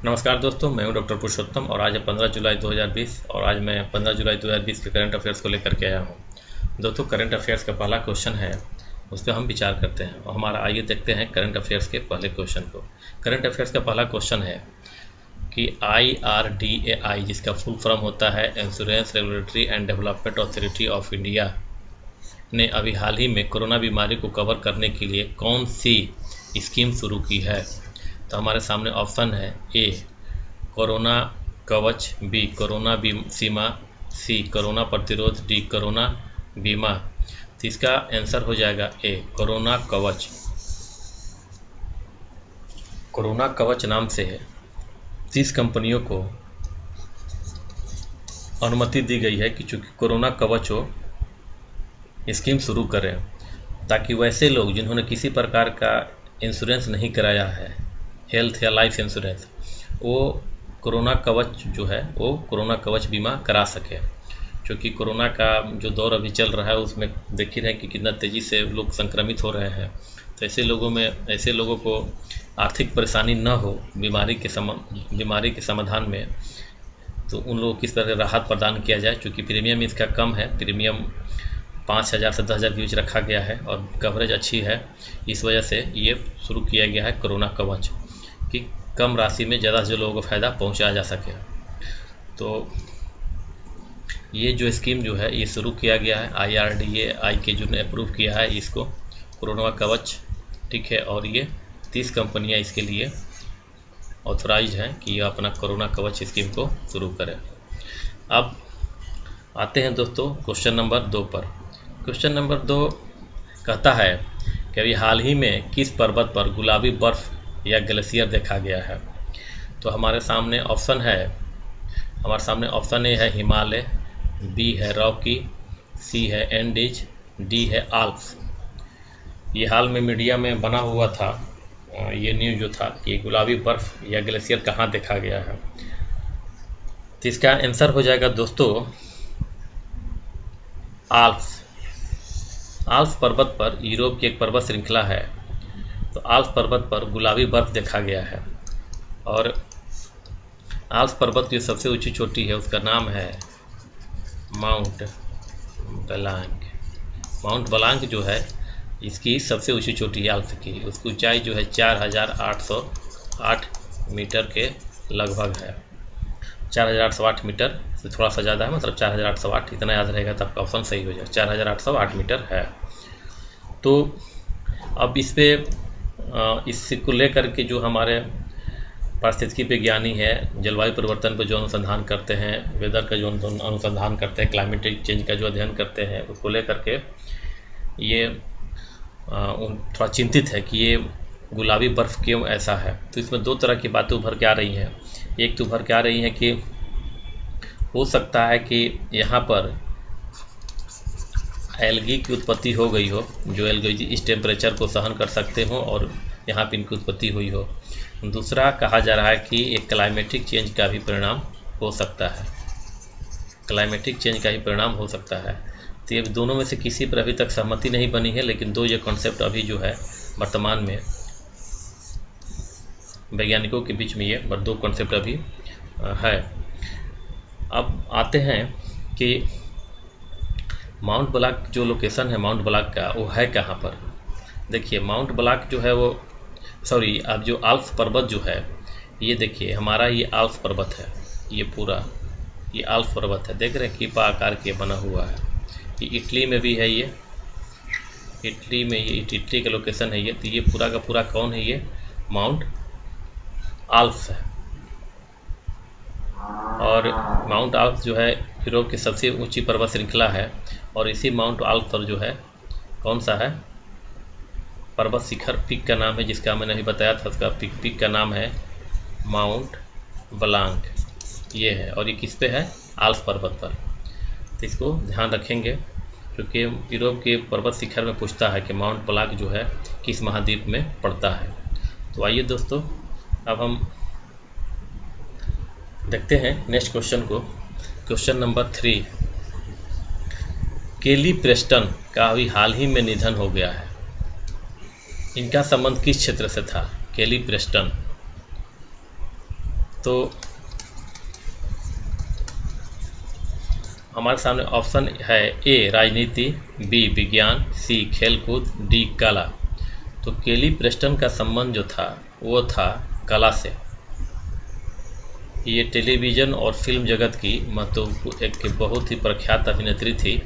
नमस्कार दोस्तों, मैं हूं डॉक्टर पुरुषोत्तम और आज है 15 जुलाई 2020 और आज मैं 15 जुलाई 2020 के करंट अफेयर्स को लेकर के आया हूं। दोस्तों, करंट अफेयर्स का पहला क्वेश्चन है, उस पर हम विचार करते हैं और हमारा आइए देखते हैं करंट अफेयर्स के पहले क्वेश्चन को। करंट अफेयर्स का पहला क्वेश्चन है कि IRDAI, जिसका फुल फॉर्म होता है insurance regulatory and development authority of India, ने अभी हाल ही में कोरोना बीमारी को कवर करने के लिए कौन सी स्कीम शुरू की है। तो हमारे सामने ऑप्शन है ए कोरोना कवच, बी कोरोना सीमा, सी कोरोना प्रतिरोध, डी कोरोना बीमा। तो इसका आंसर हो जाएगा ए कोरोना कवच। कोरोना कवच नाम से 30 कंपनियों को अनुमति दी गई है कि चूँकि कोरोना कवच हो स्कीम शुरू करें, ताकि वैसे लोग जिन्होंने किसी प्रकार का इंश्योरेंस नहीं कराया है, हेल्थ या लाइफ इंश्योरेंस, वो कोरोना कवच जो है वो कोरोना कवच बीमा करा सके। क्योंकि कोरोना का जो दौर अभी चल रहा है उसमें देख ही रहे हैं कि कितना तेज़ी से लोग संक्रमित हो रहे हैं। तो ऐसे लोगों को आर्थिक परेशानी न हो बीमारी के समाधान में, तो उन लोगों को किस तरह राहत प्रदान किया जाए। क्योंकि प्रीमियम इसका कम है, प्रीमियम 5,000 से 10,000 के बीच रखा गया है और कवरेज अच्छी है। इस वजह से ये शुरू किया गया है कोरोना कवच कि कम राशि में ज़्यादा से लोगों को फ़ायदा पहुंचाया जा सके। तो ये जो स्कीम जो है ये शुरू किया गया है IRDAI के जो ने अप्रूव किया है इसको कोरोना कवच, ठीक है। और ये 30 कंपनियां इसके लिए ऑथराइज हैं कि ये अपना कोरोना कवच स्कीम को शुरू करें। अब आते हैं दोस्तों क्वेश्चन नंबर 2 पर। क्वेश्चन नंबर 2 कहता है कि अभी हाल ही में किस पर्वत पर गुलाबी बर्फ़ या ग्लेशियर देखा गया है। तो हमारे सामने ऑप्शन ए है हिमालय, बी है रॉकी, सी है एंडीज, डी है आल्प्स। ये हाल में मीडिया में बना हुआ था ये न्यूज़ जो था कि गुलाबी बर्फ़ या ग्लेशियर कहाँ देखा गया है। तो इसका आंसर हो जाएगा दोस्तों आल्प्स। आल्प्स पर्वत पर, यूरोप की एक पर्वत श्रृंखला है, तो आल्प्स पर्वत पर गुलाबी बर्फ देखा गया है। और आल्प्स पर्वत की सबसे ऊंची चोटी है उसका नाम है माउंट ब्लांक। माउंट ब्लांक जो है इसकी सबसे ऊंची चोटी है आल्प्स की, उसकी ऊंचाई जो है 4,808 मीटर के लगभग है। 4,808 मीटर से थोड़ा सा ज़्यादा है, मतलब 4,808 इतना याद रहेगा तब आपका ऑप्शन सही हो जाएगा। 4,808 मीटर है। तो अब इसको लेकर के जो हमारे पारिस्थितिकी विज्ञानी है, जलवायु परिवर्तन पर जो अनुसंधान करते हैं, वेदर का जो अनुसंधान करते हैं, क्लाइमेटिक चेंज का जो अध्ययन करते हैं, उसको लेकर के ये थोड़ा चिंतित है कि ये गुलाबी बर्फ़ क्यों ऐसा है। तो इसमें 2 तरह की बातें उभर के आ रही हैं। एक तो उभर के आ रही है कि हो सकता है कि यहाँ पर एल्गी की उत्पत्ति हो गई हो, जो एल्गी इस टेम्परेचर को सहन कर सकते हो और यहाँ पर इनकी उत्पत्ति हुई हो। दूसरा कहा जा रहा है कि एक क्लाइमेटिक चेंज का भी परिणाम हो सकता है, क्लाइमेटिक चेंज का ही परिणाम हो सकता है। तो ये दोनों में से किसी पर अभी तक सहमति नहीं बनी है, लेकिन 2 ये कॉन्सेप्ट अभी जो है वर्तमान में वैज्ञानिकों के बीच में ये 2 कॉन्सेप्ट अभी है। अब आते हैं कि माउंट ब्लांक जो लोकेशन है माउंट ब्लांक का, वो है कहाँ पर। देखिए माउंट ब्लांक जो है वो अब जो आल्प्स पर्वत जो है, ये देखिए हमारा ये आल्प्स पर्वत है, ये पूरा ये आल्प्स पर्वत है, देख रहे हैं कीपा आकार के बना हुआ है। ये इटली में भी है, ये इटली में, ये इटली का लोकेशन है ये। तो ये पूरा का पूरा कौन है, ये माउंट आल्प्स है। और माउंट आल्प्स जो है यूरोप की सबसे ऊंची पर्वत श्रृंखला है। और इसी माउंट आल्प्स पर जो है कौन सा है पर्वत शिखर, पीक का नाम है, जिसका मैंने अभी बताया था, उसका पीक का नाम है माउंट ब्लांक, ये है। और ये किस पे है, आल्प्स पर्वत पर। तो इसको ध्यान रखेंगे क्योंकि यूरोप के पर्वत शिखर में पूछता है कि माउंट ब्लांक जो है किस महाद्वीप में पड़ता है। तो आइए दोस्तों अब हम देखते हैं नेक्स्ट क्वेश्चन को। क्वेश्चन नंबर 3, केली प्रेस्टन का अभी हाल ही में निधन हो गया है। इनका संबंध किस क्षेत्र से था, केली प्रेस्टन। तो हमारे सामने ऑप्शन है ए राजनीति, बी विज्ञान, सी खेलकूद, डी कला। तो केली प्रेस्टन का संबंध जो था वो था कला से। ये टेलीविज़न और फिल्म जगत की एक बहुत ही प्रख्यात अभिनेत्री थी।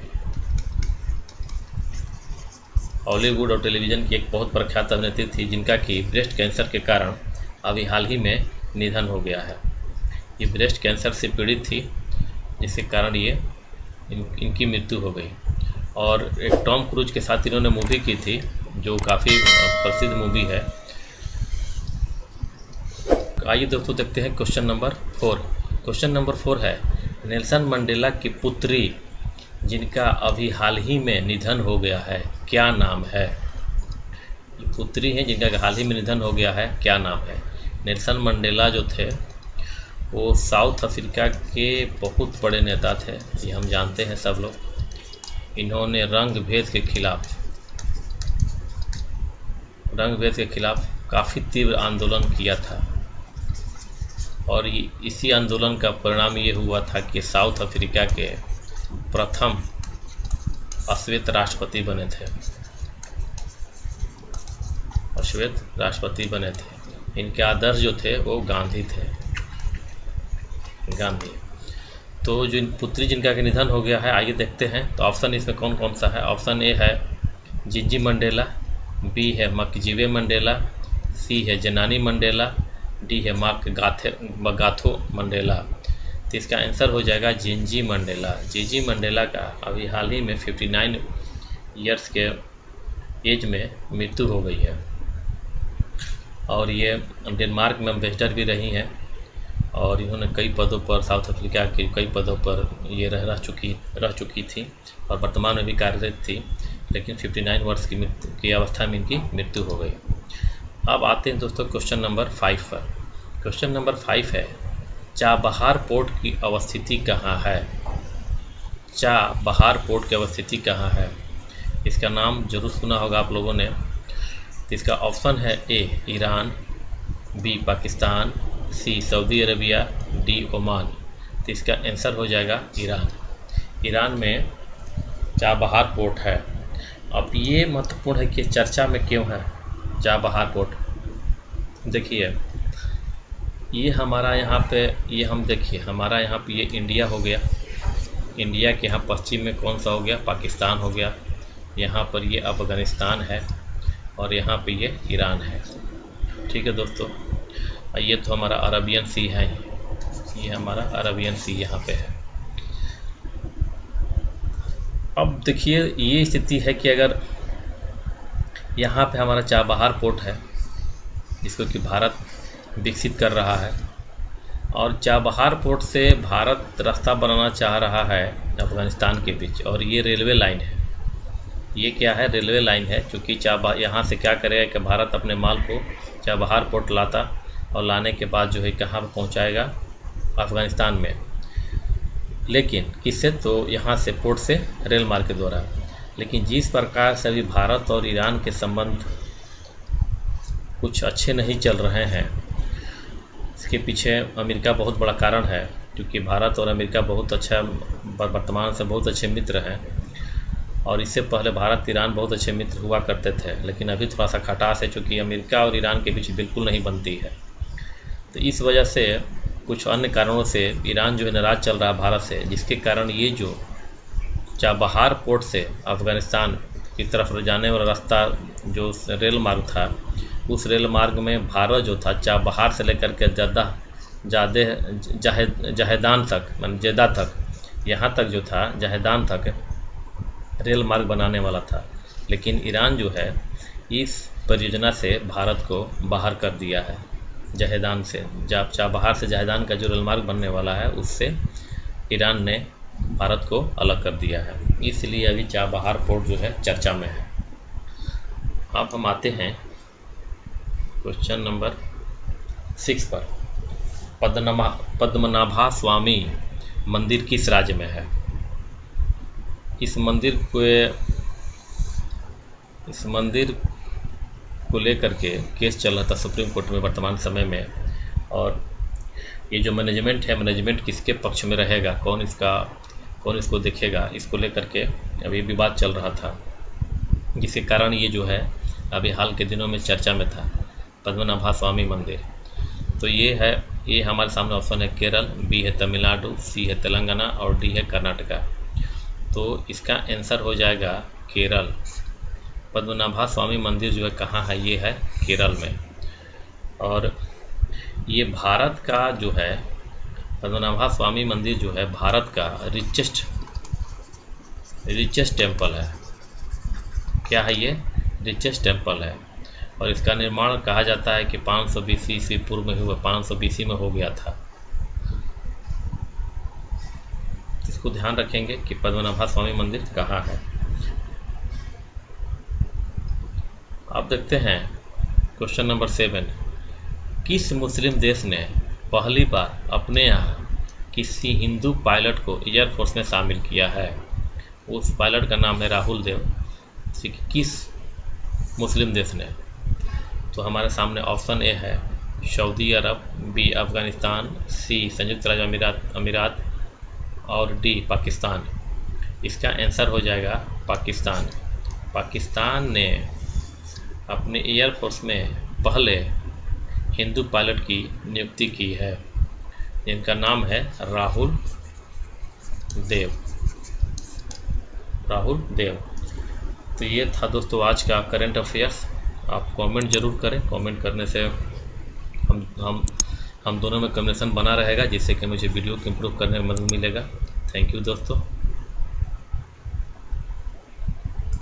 हॉलीवुड और टेलीविज़न की एक बहुत प्रख्यात अभिनेत्री थी जिनका कि ब्रेस्ट कैंसर के कारण अभी हाल ही में निधन हो गया है। ये ब्रेस्ट कैंसर से पीड़ित थी जिसके कारण ये इनकी मृत्यु हो गई। और एक टॉम क्रूज के साथ इन्होंने मूवी की थी जो काफ़ी प्रसिद्ध मूवी है। आइए दोस्तों देखते हैं क्वेश्चन नंबर 4। क्वेश्चन नंबर 4 है नेल्सन मंडेला की पुत्री जिनका अभी हाल ही में निधन हो गया है, क्या नाम है? ये पुत्री हैं जिनका हाल ही में निधन हो गया है, क्या नाम है? नेल्सन मंडेला जो थे वो साउथ अफ्रीका के बहुत बड़े नेता थे, ये हम जानते हैं सब लोग। इन्होंने रंग भेद के खिलाफ काफ़ी तीव्र आंदोलन किया था और इसी आंदोलन का परिणाम ये हुआ था कि साउथ अफ्रीका के प्रथम अश्वेत राष्ट्रपति बने थे। इनके आदर्श जो थे वो गांधी थे। तो जो पुत्री जिनका के निधन हो गया है, आइए देखते हैं। तो ऑप्शन इसमें कौन कौन सा है? ऑप्शन ए है जिजी मंडेला, बी है मकजीवे मंडेला, सी है जनानी मंडेला, डी है मगाथो मंडेला। तो इसका आंसर हो जाएगा जिंजी मंडेला। जिजी मंडेला का अभी हाल ही में 59 ईयर्स के एज में मृत्यु हो गई है और ये डेनमार्क में एम्बेसडर भी रही हैं और इन्होंने कई पदों पर, साउथ अफ्रीका के कई पदों पर ये रह चुकी थी और वर्तमान में भी कार्यरत थी, लेकिन 59 वर्ष की अवस्था में इनकी मृत्यु हो गई। अब आते हैं दोस्तों क्वेश्चन नंबर 5 पर। क्वेश्चन नंबर 5 है चाबहार पोर्ट की अवस्थिति कहाँ है? चाबहार पोर्ट की अवस्थिति कहाँ है? इसका नाम जरूर सुना होगा आप लोगों ने। तो इसका ऑप्शन है A Iran, B Pakistan, C Saudi Arabia, D Oman. तो इसका आंसर हो जाएगा ईरान। ईरान में चाबहार पोर्ट है। अब ये महत्वपूर्ण है कि चर्चा में क्यों है चाबहार पोर्ट। देखिए ये हमारा यहाँ पे, ये हम देखिए हमारा यहाँ पे ये इंडिया हो गया। इंडिया के यहाँ पश्चिम में कौन सा हो गया? पाकिस्तान हो गया। यहाँ पर ये अफ़गानिस्तान है और यहाँ पे ये ईरान है। ठीक है दोस्तों, ये तो हमारा अरबियन सी है, ये हमारा अरबियन सी यहाँ पे है। अब देखिए ये स्थिति है कि अगर यहाँ पे हमारा चाबहार पोर्ट है जिसको कि भारत विकसित कर रहा है और चाबहार पोर्ट से भारत रास्ता बनाना चाह रहा है अफ़गानिस्तान के बीच, और ये रेलवे लाइन है। ये क्या है? रेलवे लाइन है, क्योंकि यहाँ से क्या करेगा कि भारत अपने माल को चाबहार पोर्ट लाता और लाने के बाद जो है कहाँ पहुँचाएगा? अफ़गानिस्तान में। लेकिन किससे? तो यहाँ से पोर्ट से रेल मार्ग के द्वारा। लेकिन जिस प्रकार से अभी भारत और ईरान के संबंध कुछ अच्छे नहीं चल रहे हैं, इसके पीछे अमेरिका बहुत बड़ा कारण है, क्योंकि भारत और अमेरिका बहुत अच्छा वर्तमान से बहुत अच्छे मित्र हैं और इससे पहले भारत ईरान बहुत अच्छे मित्र हुआ करते थे। लेकिन अभी थोड़ा सा खटास है, चूँकि अमेरिका और ईरान के बीच बिल्कुल नहीं बनती है। तो इस वजह से कुछ अन्य कारणों से ईरान जो है नाराज़ चल रहा है भारत से, जिसके कारण ये जो चाबहार पोर्ट से अफ़गानिस्तान की तरफ जाने वाला रास्ता जो रेल मार्ग था, उस रेल मार्ग में भारत जो था चाबहार से लेकर के जहेदान तक, मान जेदा तक, यहाँ तक जो था जहेदान तक रेल मार्ग बनाने वाला था। लेकिन ईरान जो है इस परियोजना से भारत को बाहर कर दिया है। जहेदान से, जब चाबहार से जहेदान का जो रेल मार्ग बनने वाला है उससे ईरान ने भारत को अलग कर दिया है। इसलिए अभी चाबहार पोर्ट जो है चर्चा में है। अब हम आते हैं क्वेश्चन नंबर 6 पर। पद्मनाभा स्वामी मंदिर किस राज्य में है? इस मंदिर को लेकर के केस चल रहा था सुप्रीम कोर्ट में वर्तमान समय में, और ये जो मैनेजमेंट है, मैनेजमेंट किसके पक्ष में रहेगा, कौन इसको देखेगा, इसको लेकर के अभी विवाद चल रहा था, जिसके कारण ये जो है अभी हाल के दिनों में चर्चा में था, पद्मनाभा स्वामी मंदिर। तो ये हमारे सामने ऑप्शन है केरल, बी है तमिलनाडु, सी है तेलंगाना और डी है कर्नाटका। तो इसका आंसर हो जाएगा केरल। पद्मनाभा स्वामी मंदिर जो है कहाँ है, ये है केरल में। और ये भारत का जो है पद्मनाभा स्वामी मंदिर जो है भारत का रिचेस्ट टेम्पल है। क्या है ये? रिचेस्ट टेम्पल है। और इसका निर्माण कहा जाता है कि 500 BC ईस्वी पूर्व में हुआ, 500 BC में हो गया था। इसको ध्यान रखेंगे कि पद्मनाभा स्वामी मंदिर कहाँ है। अब देखते हैं क्वेश्चन नंबर 7। किस मुस्लिम देश ने पहली बार अपने यहाँ किसी हिंदू पायलट को एयरफोर्स में शामिल किया है? उस पायलट का नाम है राहुल देव। किस मुस्लिम देश ने? तो हमारे सामने ऑप्शन ए है सऊदी अरब, बी अफगानिस्तान, सी संयुक्त अरब अमीरात और डी पाकिस्तान। इसका आंसर हो जाएगा पाकिस्तान। पाकिस्तान ने अपने एयरफोर्स में पहले हिंदू पायलट की नियुक्ति की है, जिनका नाम है राहुल देव। तो ये था दोस्तों आज का करंट अफेयर्स। आप कमेंट जरूर करें, कमेंट करने से हम दोनों में कम्युनिकेशन बना रहेगा, जिससे कि मुझे वीडियो को इम्प्रूव करने में मदद मिलेगा। थैंक यू दोस्तों।